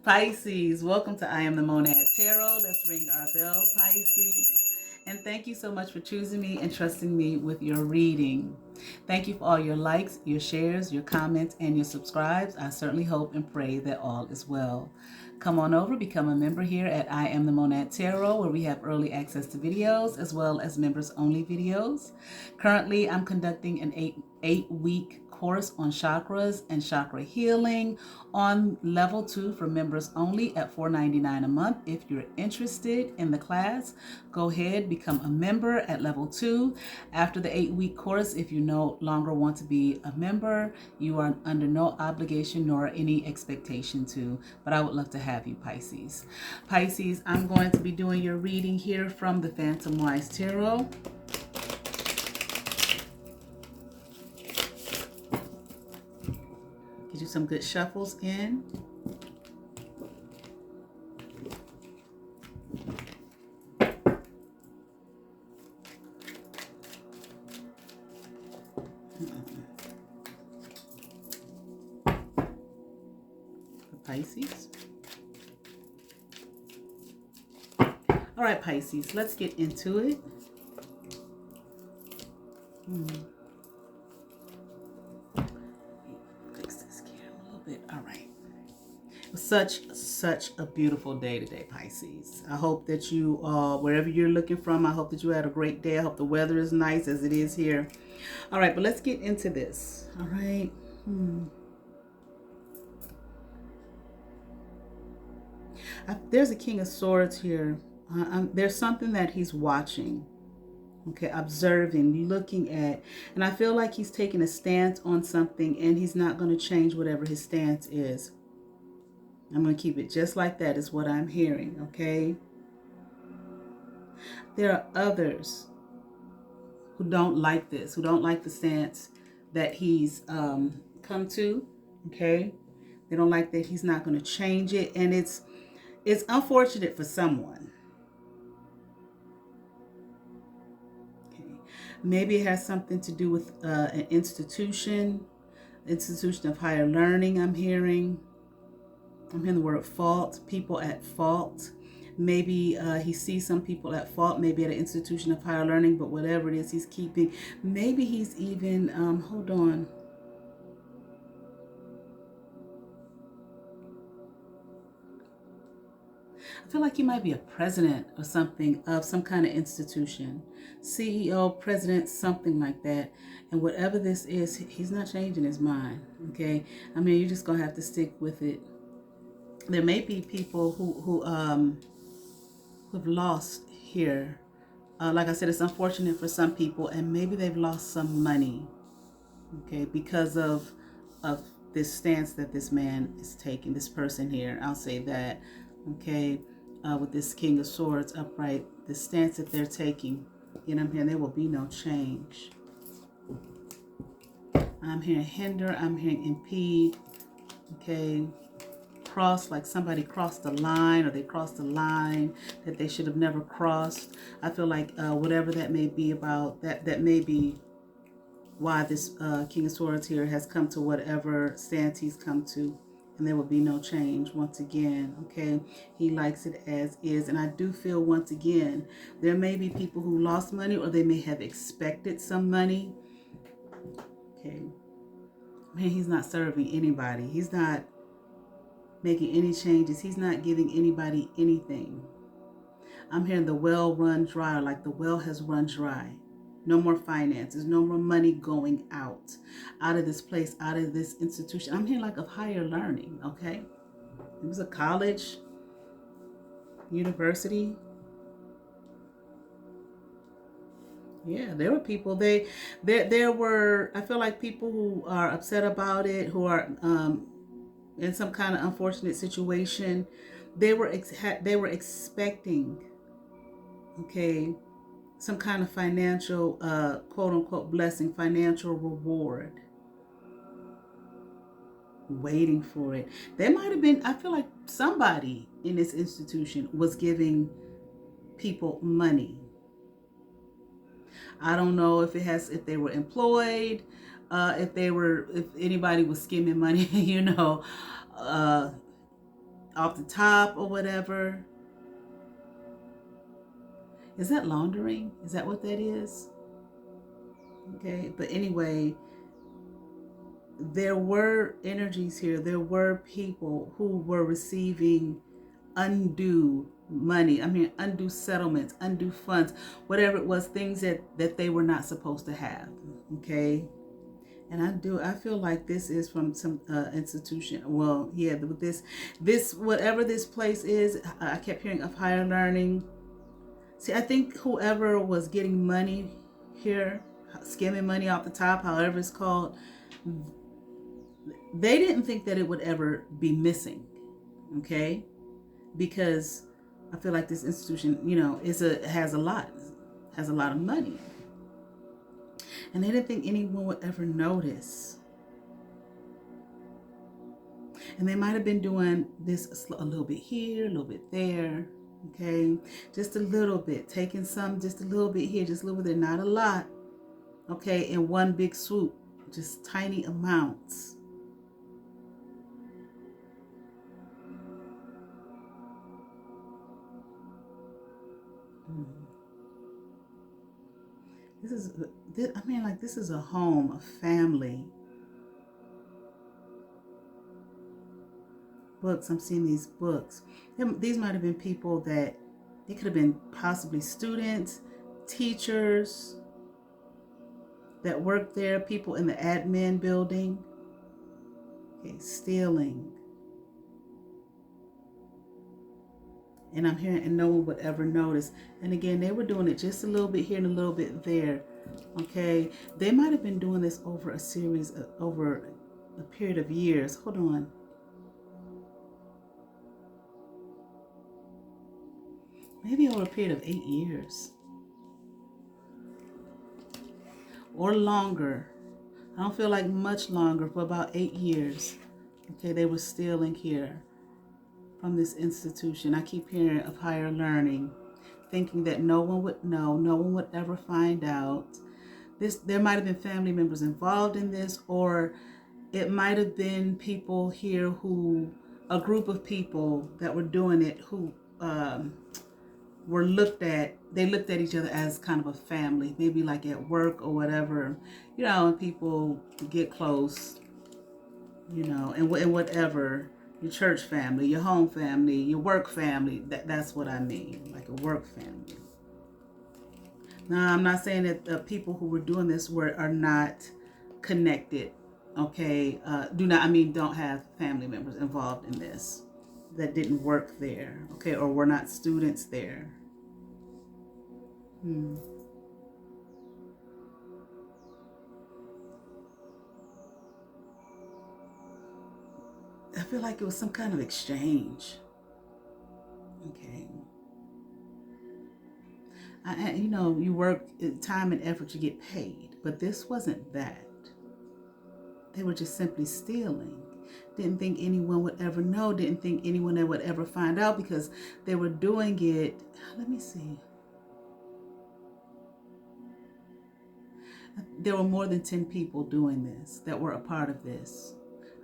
Pisces, welcome to I Am the Monad Tarot. Let's ring our bell, Pisces. And thank you so much for choosing me and trusting me with your reading. Thank you for all your likes, your shares, your comments, and your subscribes. I certainly hope and pray that all is well. Come on over, become a member here at I Am the Monad Tarot, where we have early access to videos as well as members only videos. Currently, I'm conducting an eight-week course on chakras and chakra healing on level 2 for members only at $4.99 a month. If you're interested in the class, go ahead, become a member at level 2. After the 8-week course, if you no longer want to be a member, you are under no obligation nor any expectation to, but I would love to have you, Pisces. Pisces, I'm going to be doing your reading here from the Phantom Wise Tarot. Get you some good shuffles in. Pisces. All right, Pisces, let's get into it. Fix this camera a little bit. All right. Such a beautiful day today, Pisces. I hope that you, wherever you're looking from, I hope that you had a great day. I hope the weather is nice as it is here. All right, but let's get into this. All right. There's a King of Swords here. There's something that he's watching. Okay, observing, looking at, and I feel like he's taking a stance on something and he's not going to change whatever his stance is. I'm going to keep it just like that is what I'm hearing, okay? There are others who don't like this, who don't like the stance that he's come to, okay? They don't like that he's not going to change it, and it's unfortunate for someone. Okay. Maybe it has something to do with an institution of higher learning. I'm hearing the word fault, people at fault. Maybe he sees some people at fault, maybe at an institution of higher learning, but whatever it is he's keeping. Maybe he's even, hold on. I feel like he might be a president or something of some kind of institution. CEO, president, something like that. And whatever this is, he's not changing his mind, okay? I mean, you're just going to have to stick with it. There may be people who've lost here. Like I said, it's unfortunate for some people, and maybe they've lost some money, okay, because of this stance that this man is taking, this person here. I'll say that, okay, with this King of Swords upright, the stance that they're taking, you know, I'm hearing there will be no change. I'm hearing hinder, I'm hearing impede, okay, cross, like somebody crossed the line, or they crossed the line that they should have never crossed. I feel like whatever that may be about, that may be why this King of Swords here has come to whatever stance he's come to, and there will be no change once again, okay? He likes it as is, and I do feel once again, there may be people who lost money, or they may have expected some money, okay? Man, he's not serving anybody. He's not making any changes. He's not giving anybody anything. I'm hearing the well run dry, like the well has run dry. No more finances, no more money going out of this place, out of this institution. I'm hearing like of higher learning, okay? It was a college, university. Yeah, there were people, there were, I feel like people who are upset about it, who are in some kind of unfortunate situation. They were expecting, okay, some kind of financial, quote unquote, blessing, financial reward, waiting for it. There might have been, I feel like somebody in this institution was giving people money. I don't know if they were employed, if anybody was skimming money, you know. off the top or whatever. Is that laundering? Is that what that is? Okay, but anyway, there were energies here. There were people who were receiving undue money. I mean, undue settlements, undue funds, whatever it was, things that they were not supposed to have. Okay. And I feel like this is from some institution. Well, yeah, with this, whatever this place is, I kept hearing of higher learning. See, I think whoever was getting money here, skimming money off the top, however it's called, they didn't think that it would ever be missing. Okay. Because I feel like this institution, has a lot of money. And they didn't think anyone would ever notice. And they might have been doing this a little bit here, a little bit there, okay? Just a little bit, taking some, just a little bit here, just a little bit there, not a lot, okay? In one big swoop, just tiny amounts. This is a home, a family. Books, I'm seeing these books. These might have been people that, they could have been possibly students, teachers that worked there, people in the admin building. Okay, stealing. And I'm hearing, and no one would ever notice. And again, they were doing it just a little bit here and a little bit there. Okay, they might have been doing this over over a period of years. Hold on. Maybe over a period of 8 years or longer. I don't feel like much longer, for about 8 years. Okay, they were stealing here from this institution. I keep hearing of higher learning, thinking that no one would know, no one would ever find out. There might have been family members involved in this, or it might have been people here a group of people that were doing it who they looked at each other as kind of a family, maybe like at work or whatever, and people get close, and whatever, your church family, your home family, your work family, that's what I mean, like a work family. Now, I'm not saying that the people who were doing this are not connected, okay? Don't have family members involved in this that didn't work there, okay, or were not students there. I feel like it was some kind of exchange. Okay. You work time and effort, you get paid, but this wasn't that. They were just simply stealing. Didn't think anyone would ever know, didn't think anyone would ever find out, because they were doing it. Let me see. There were more than 10 people doing this that were a part of this.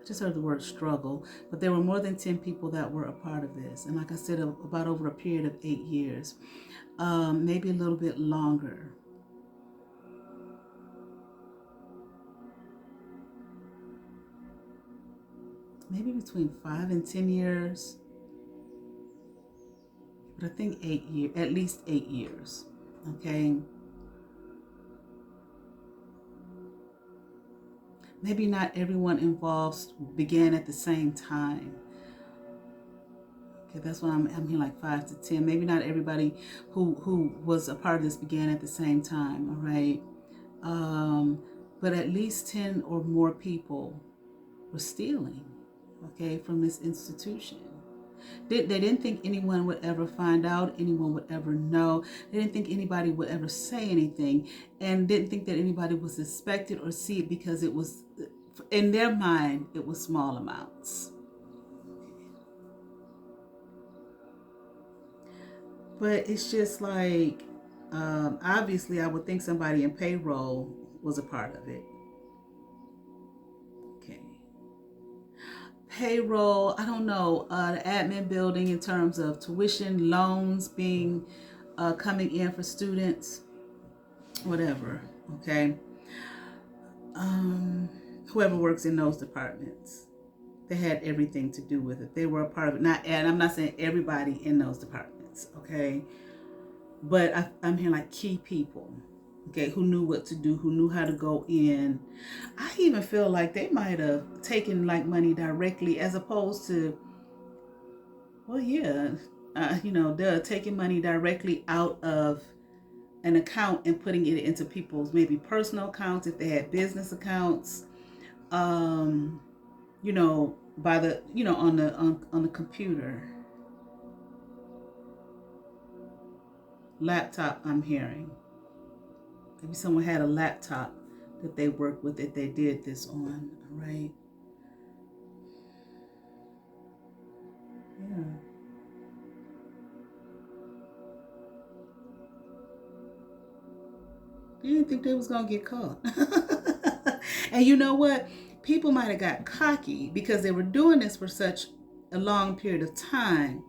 I just heard the word struggle, but there were more than 10 people that were a part of this. And like I said, about over a period of 8 years, maybe a little bit longer. Maybe between 5 and 10 years. But I think 8 years, at least 8 years. Okay. Maybe not everyone involved began at the same time. Okay, that's why I'm here, like 5 to 10. Maybe not everybody who was a part of this began at the same time, all right? But at least 10 or more people were stealing, okay, from this institution. They didn't think anyone would ever find out, anyone would ever know. They didn't think anybody would ever say anything, and didn't think that anybody would suspect it or see it, because it was, in their mind, it was small amounts. But it's just like, obviously, I would think somebody in payroll was a part of it. Okay. payroll, I don't know, the admin building in terms of tuition, loans being coming in for students, whatever, okay? Whoever works in those departments, they had everything to do with it. They were a part of it. And I'm not saying everybody in those departments, okay? But I'm hearing like key people, okay, who knew what to do, who knew how to go in. I even feel like they might have taken like money directly as opposed to, well, yeah, they're taking money directly out of an account and putting it into people's maybe personal accounts if they had business accounts. By the on the computer, laptop. I'm hearing maybe someone had a laptop that they worked with that they did this on. All right. Yeah. You didn't think they was gonna get caught. And you know what? People might have got cocky because they were doing this for such a long period of time.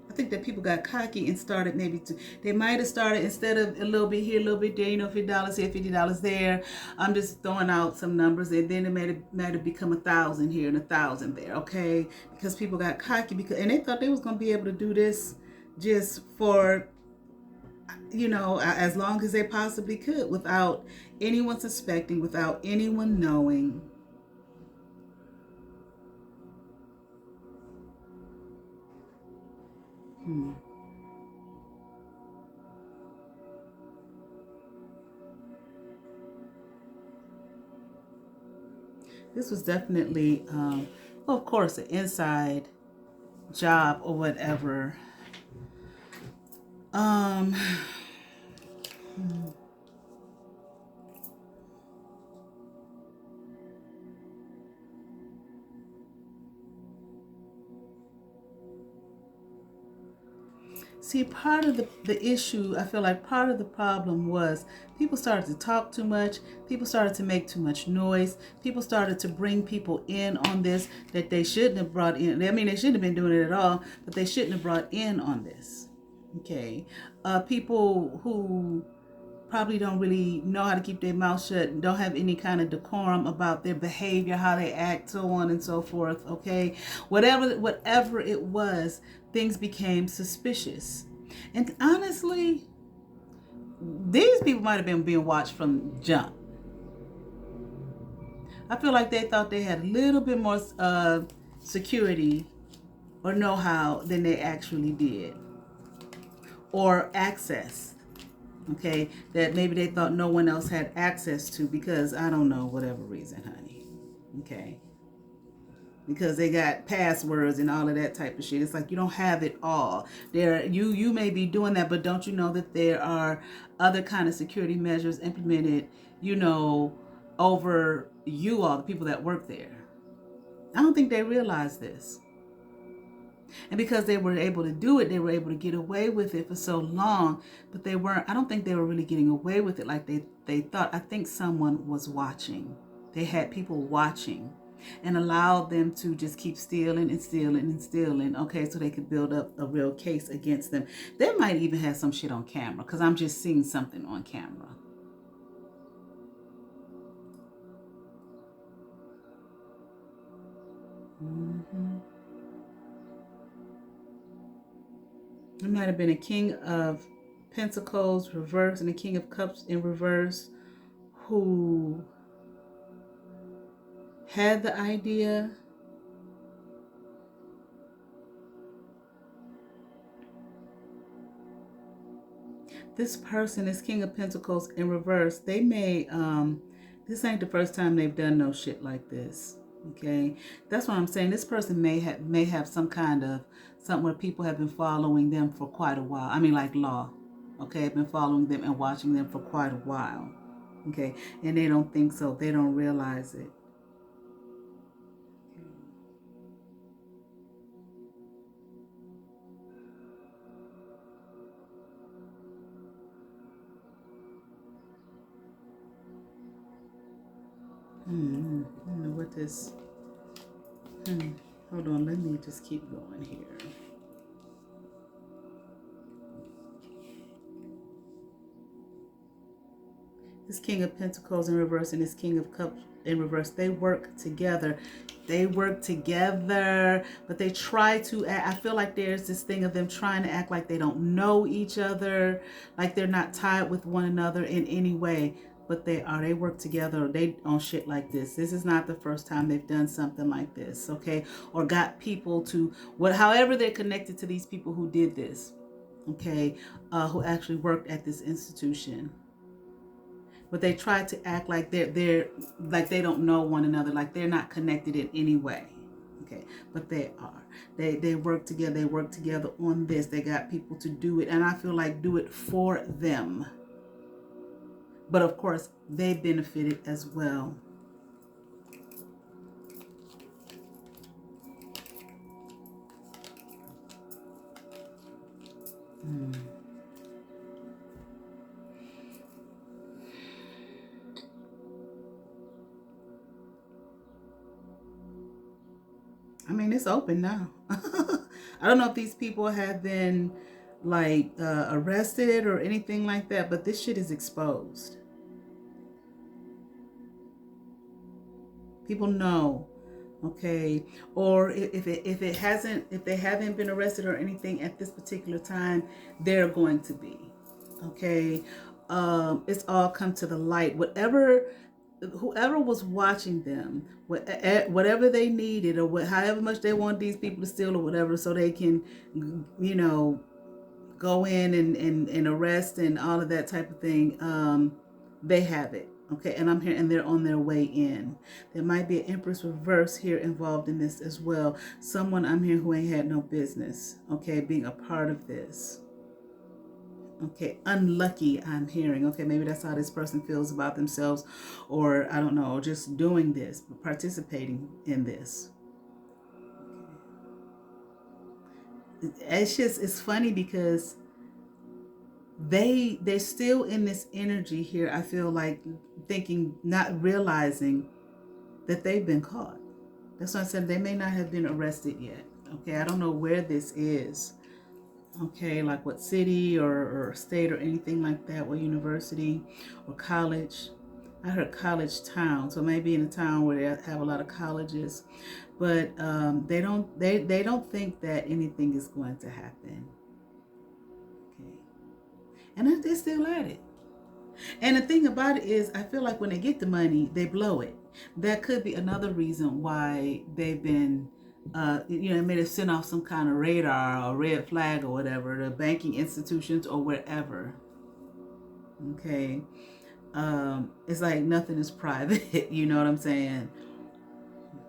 I think that people got cocky and started they might have started instead of a little bit here, a little bit there, $50 here, $50 there. I'm just throwing out some numbers, and then it might have become 1,000 here and 1,000 there, okay? Because people got cocky and they thought they was gonna be able to do this just for as long as they possibly could without anyone suspecting, without anyone knowing. This was definitely, well, of course, an inside job or whatever. Um, See, part of the issue, I feel like part of the problem was people started to talk too much. People started to make too much noise. People started to bring people in on this that they shouldn't have brought in. I mean, they shouldn't have been doing it at all, but they shouldn't have brought in on this. Okay. People who probably don't really know how to keep their mouth shut, don't have any kind of decorum about their behavior, how they act, so on and so forth, okay? Whatever it was, things became suspicious. And honestly, these people might have been being watched from jump. I feel like they thought they had a little bit more security or know-how than they actually did, or access. Okay, that maybe they thought no one else had access to because I don't know, whatever reason, honey. Okay, because they got passwords and all of that type of shit. It's like you don't have it all. You may be doing that, but don't you know that there are other kind of security measures implemented, over you all, the people that work there. I don't think they realize this. And because they were able to do it, they were able to get away with it for so long. But I don't think they were really getting away with it like they thought. I think someone was watching. They had people watching and allowed them to just keep stealing and stealing and stealing. Okay, so they could build up a real case against them. They might even have some shit on camera because I'm just seeing something on camera. Mm-hmm. It might have been a King of Pentacles reverse and a King of Cups in reverse who had the idea. This person, this King of Pentacles in reverse, they may, this ain't the first time they've done no shit like this. Okay, that's what I'm saying. This person may have some kind of something where people have been following them for quite a while. I mean, like law. Okay, have been following them and watching them for quite a while. Okay, and they don't think so. They don't realize it. I don't know what what this, hold on, let me just keep going here. This King of Pentacles in reverse and this King of Cups in reverse, they work together. They work together, but they try to act, I feel like there's this thing of them trying to act like they don't know each other, like they're not tied with one another in any way, but they are. They work together. They on shit like this. This is not the first time they've done something like this, okay? Or got people to, however they're connected to these people who did this, okay, who actually worked at this institution. But they try to act like they're like they don't know one another, like they're not connected in any way. Okay, but they are. They work together. They work together on this. They got people to do it, and I feel like do it for them. But of course, they benefited as well. I mean, it's open now. I don't know if these people have been like arrested or anything like that, but this shit is exposed. People know, okay? Or if they haven't been arrested or anything at this particular time, they're going to be, okay? It's all come to the light. Whoever was watching them, whatever they needed, or however much they want these people to steal or whatever, so they can, you know, go in and arrest and all of that type of thing, they have it. Okay, and I'm here, and they're on their way in. There might be an Empress reverse here involved in this as well. Someone I'm here who ain't had no business, okay, being a part of this. Okay, unlucky, I'm hearing. Okay, maybe that's how this person feels about themselves, or I don't know, just doing this, participating in this. It's funny because they're still in this energy here. I feel like thinking, not realizing that they've been caught. That's why I said they may not have been arrested yet. Okay, I don't know where this is. Okay, like what city or state or anything like that, what university or college. I heard college town, so maybe in a town where they have a lot of colleges, but they don't think that anything is going to happen. Okay, and they're still at it. And the thing about it is, I feel like when they get the money, they blow it. That could be another reason why they've been, may have sent off some kind of radar or red flag or whatever, the banking institutions or wherever. Okay. It's like nothing is private. You know what I'm saying?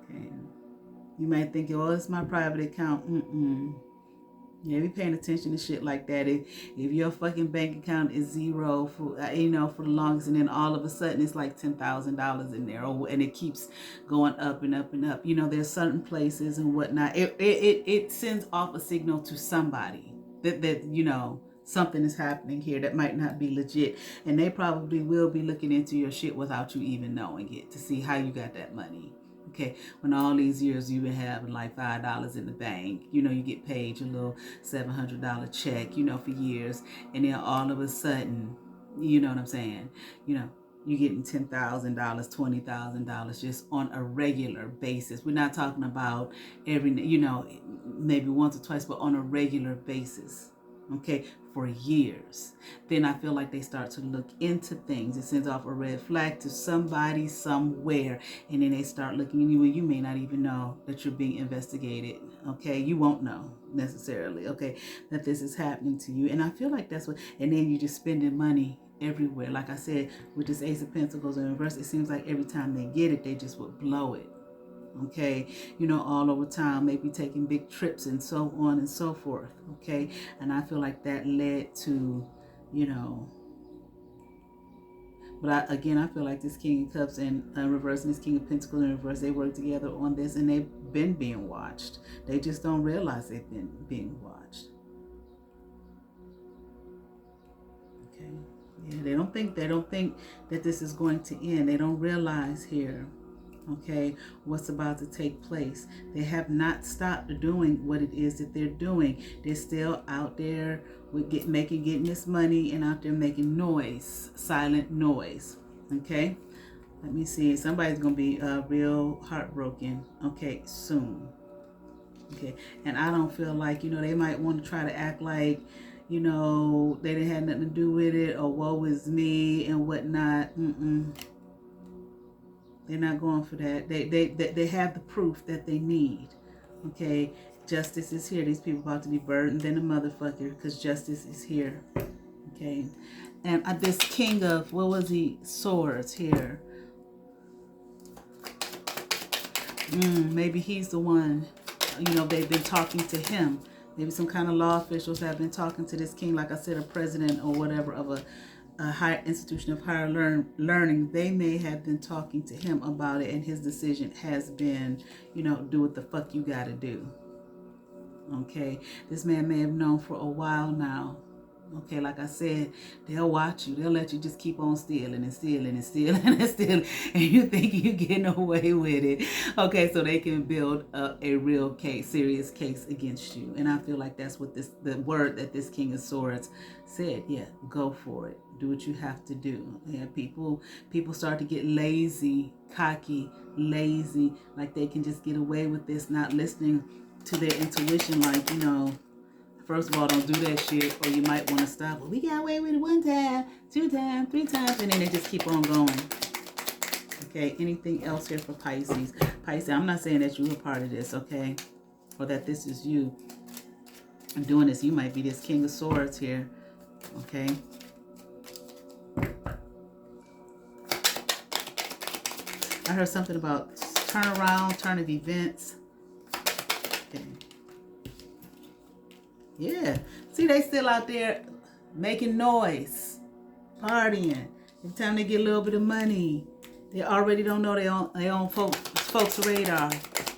Okay. You might think, oh, it's my private account. Yeah, be paying attention to shit like that. If your fucking bank account is zero for for the longest, and then all of a sudden it's like $10,000 in there, and it keeps going up and up and up. There's certain places and whatnot. It sends off a signal to somebody that something is happening here that might not be legit, and they probably will be looking into your shit without you even knowing it to see how you got that money. Okay, when all these years you've been having like $5 in the bank, you get paid your little $700 check, for years, and then all of a sudden, you know what I'm saying, you're getting $10,000, $20,000 just on a regular basis. We're not talking about every, maybe once or twice, but on a regular basis. Okay, for years. Then I feel like they start to look into things. It sends off a red flag to somebody somewhere, and then they start looking at you, and you may not even know that you're being investigated. Okay, you won't know necessarily, okay, that this is happening to you. And I feel like that's what, and then you're just spending money everywhere. Like I said, with this Ace of Pentacles in reverse, it seems like every time they get it, they just would blow it. Okay, all over town, maybe taking big trips and so on and so forth. Okay, and I feel like that led to, but I feel like this King of Cups in reverse and this King of Pentacles in reverse, they work together on this, and they've been being watched. They just don't realize they've been being watched. Okay, yeah, they don't think that this is going to end. They don't realize here. Okay, what's about to take place. They have not stopped doing what it is that they're doing. They're still out there with getting this money and out there making noise, silent noise. Okay, let me see. Somebody's gonna be real heartbroken. Okay, soon. Okay, and I don't feel like, they might want to try to act like, they didn't have nothing to do with it, or woe is me and whatnot. They're not going for that. They have the proof that they need. Okay, justice is here. These people about to be burdened than a motherfucker because justice is here. Okay, and this king of, what was he? Swords here. Maybe he's the one. They've been talking to him. Maybe some kind of law officials have been talking to this king, like I said, a president or whatever of a higher institution of higher learning. They may have been talking to him about it, and his decision has been, do what the fuck you gotta do. Okay, this man may have known for a while now. Okay, like I said, they'll watch you. They'll let you just keep on stealing and stealing and stealing and stealing, and you think you're getting away with it. Okay, so they can build up a real case, serious case against you. And I feel like that's what the word that this King of Swords said. Yeah, go for it. Do what you have to do. Yeah, people start to get lazy, cocky, lazy, like they can just get away with this, not listening to their intuition, like, first of all, don't do that shit, or you might want to stop. Well, we got away with it 1 time, 2 times, 3 times, and then they just keep on going. Okay, anything else here for Pisces? Pisces, I'm not saying that you're a part of this, okay? Or that this is you. I'm doing this. You might be this King of Swords here, okay? I heard something about turnaround, turn of events. Okay. Yeah. See, they still out there making noise, partying. Every time they get a little bit of money, they already don't know they own folks' radar.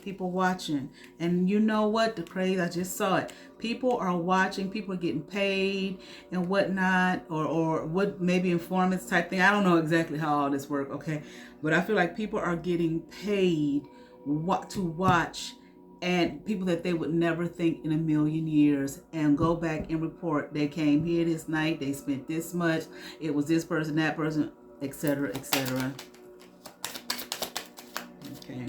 People watching. And you know what? The craze, I just saw it. People are watching. People are getting paid and whatnot, or what, maybe informants type thing. I don't know exactly how all this works, okay? But I feel like people are getting paid to watch, and people that they would never think in a million years, and go back and report, they came here this night, they spent this much, it was this person, that person, etc., etc. Okay.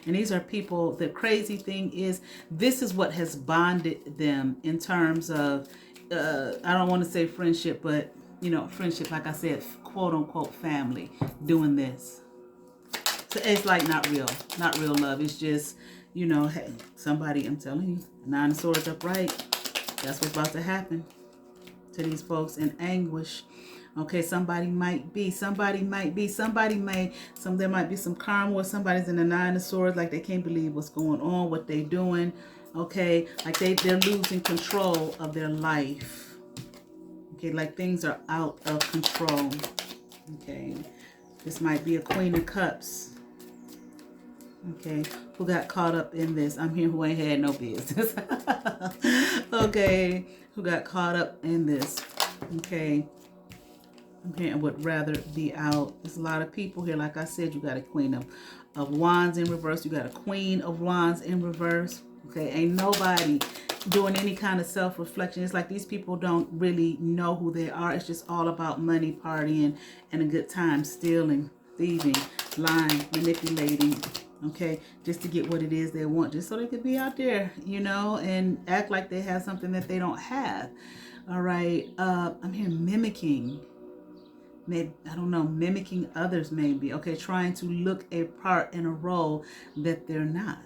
And these are people, the crazy thing is, this is what has bonded them in terms of, I don't want to say friendship, but, friendship, like I said, quote unquote family, doing this. So it's like not real love. It's just, hey, somebody, I'm telling you, 9 of Swords upright. That's what's about to happen to these folks in anguish. Okay, there might be some karma where somebody's in the 9 of Swords, like they can't believe what's going on, what they doing. Okay, like they're losing control of their life. Okay, like things are out of control. Okay, this might be a Queen of Cups. Okay, who got caught up in this? I'm here who ain't had no business. Okay, who got caught up in this? Okay, I'm here and would rather be out. There's a lot of people here. Like I said, you got a Queen of Wands in reverse. You got a Queen of Wands in reverse. Okay, ain't nobody doing any kind of self-reflection. It's like these people don't really know who they are. It's just all about money, partying, and a good time, stealing, thieving, lying, manipulating. Okay, just to get what it is they want, just so they could be out there, and act like they have something that they don't have. All right, I'm here mimicking. Maybe, I don't know, mimicking others maybe. Okay, trying to look a part in a role that they're not.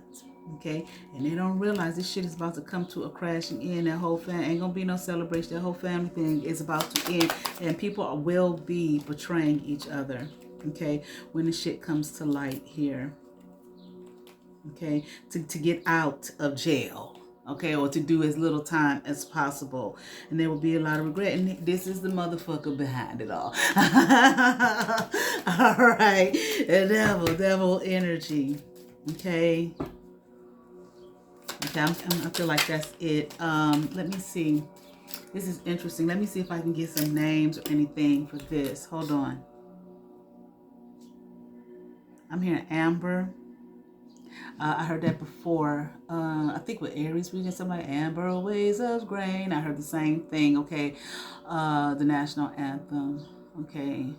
Okay, and they don't realize this shit is about to come to a crashing end. That whole family ain't gonna be no celebration. That whole family thing is about to end, and people will be betraying each other. Okay, when the shit comes to light here. Okay, to get out of jail, okay, or to do as little time as possible, and there will be a lot of regret, and this is the motherfucker behind it all. All right, the devil energy. Okay, Okay, I feel like that's it. Let me see. This is interesting. Let me see if I can get some names or anything for this. Hold on. I'm hearing Amber. I heard that before. I think with Aries reading somebody, Amber Ways of Grain. I heard the same thing. Okay. The national anthem. Okay.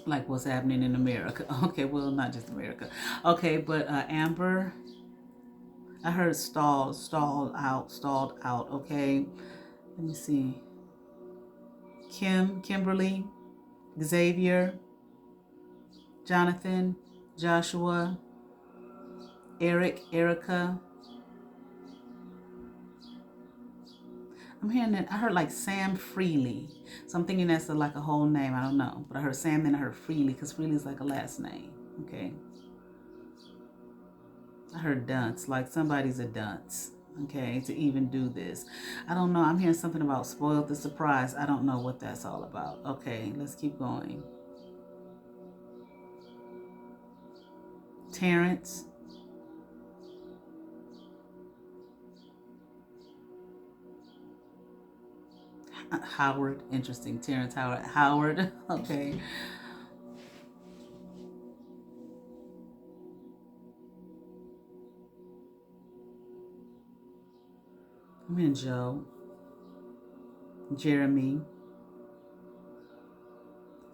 Like what's happening in America. Okay, well, not just America. Okay, but Amber, I heard stalled out. Okay. Let me see. Kimberly, Xavier, Jonathan, Joshua, Eric, Erica. I'm hearing that. I heard like Sam Freely. So I'm thinking that's like a whole name. I don't know. But I heard Sam and I heard Freely because Freely is like a last name. Okay. I heard dunce. Like somebody's a dunce. Okay. To even do this. I don't know. I'm hearing something about spoiled the surprise. I don't know what that's all about. Okay. Let's keep going. Terrence. Howard. Interesting. Terrence Howard. Howard. Okay. I'm in Joe. Jeremy.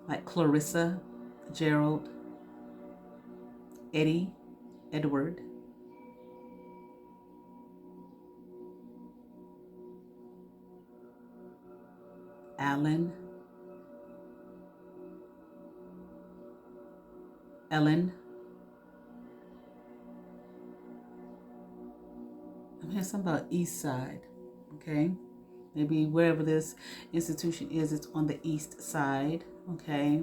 Like Clarissa. Gerald. Eddie. Edward. Alan. Ellen. I'm hearing something about East Side. Okay. Maybe wherever this institution is, it's on the east side. Okay.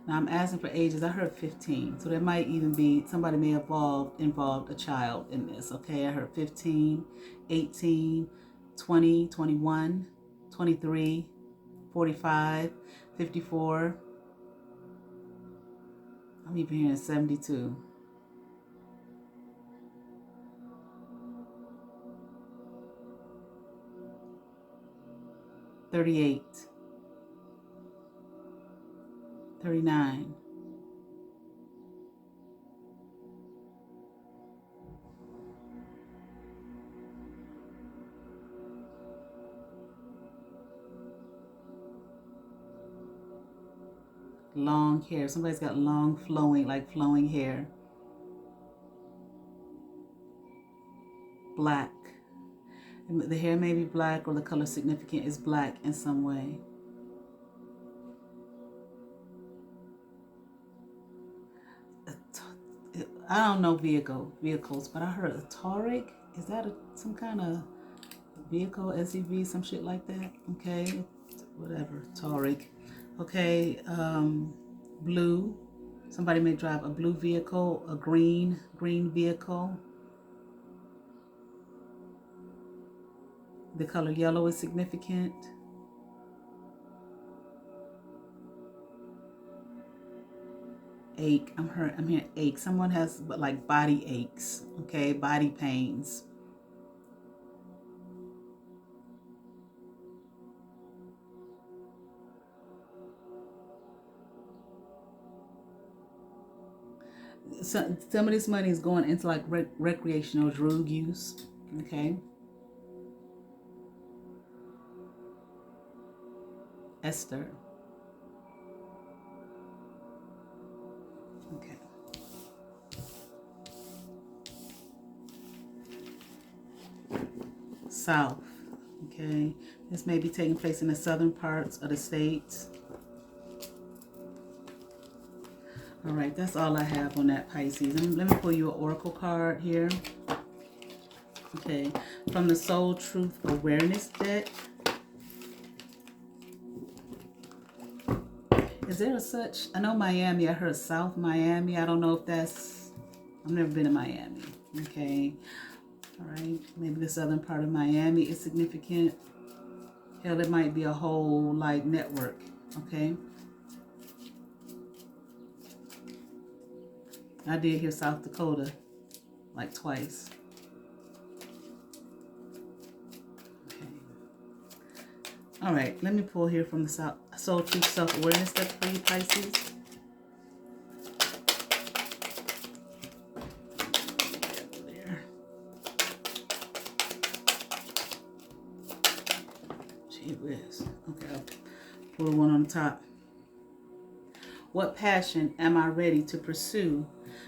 Now I'm asking for ages. I heard 15. So there might even be somebody may have involved a child in this. Okay. I heard 15, 18, 20, 21, 23, 45, 54. I'm even hearing 72. 38. 39. Long hair. Somebody's got long flowing hair. Black. The hair may be black or the color significant is black in some way. I don't know vehicles, but I heard a Touareg. Is that some kind of vehicle, SUV, some shit like that? Okay, whatever, Touareg. Okay, blue. Somebody may drive a blue vehicle, a green vehicle. The color yellow is significant. Ache. I'm hearing ache. Someone has like body aches. Okay, body pains. So, some of this money is going into like recreational drug use. Okay. Esther. Okay. South. Okay. This may be taking place in the southern parts of the states. All right, that's all I have on that, Pisces. Let me pull you an oracle card here. Okay, from the Soul Truth Awareness deck. Is there a such? I know Miami. I heard South Miami. I don't know if that's. I've never been to Miami. Okay. All right. Maybe the southern part of Miami is significant. Hell, it might be a whole like network. Okay. I did hear South Dakota like twice. Okay. All right, let me pull here from the Soul Truth Self-Awareness Step for you, Pisces. There. Gee whiz. Okay, I'll pull the one on the top. What passion am I ready to pursue?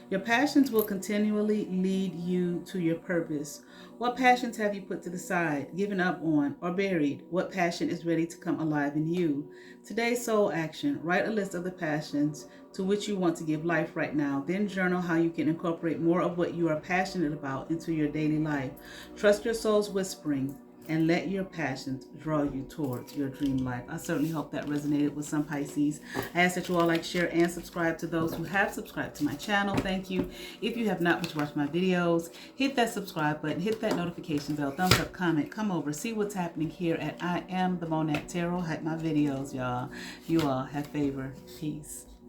Your passions will continually lead you to your purpose. What passions have you put to the side, given up on, or buried? What passion is ready to come alive in you? Today's soul action. Write a list of the passions to which you want to give life right now. Then journal how you can incorporate more of what you are passionate about into your daily life. Trust your soul's whispering and let your passions draw you towards your dream life. I certainly hope that resonated with some Pisces. I ask that you all like, share, and subscribe to those who have subscribed to my channel. Thank you. If you have not, but you watch my videos, hit that subscribe button, hit that notification bell, thumbs up, comment, come over, see what's happening here at I Am the Monad Tarot. Hype my videos, y'all. You all have favor. Peace.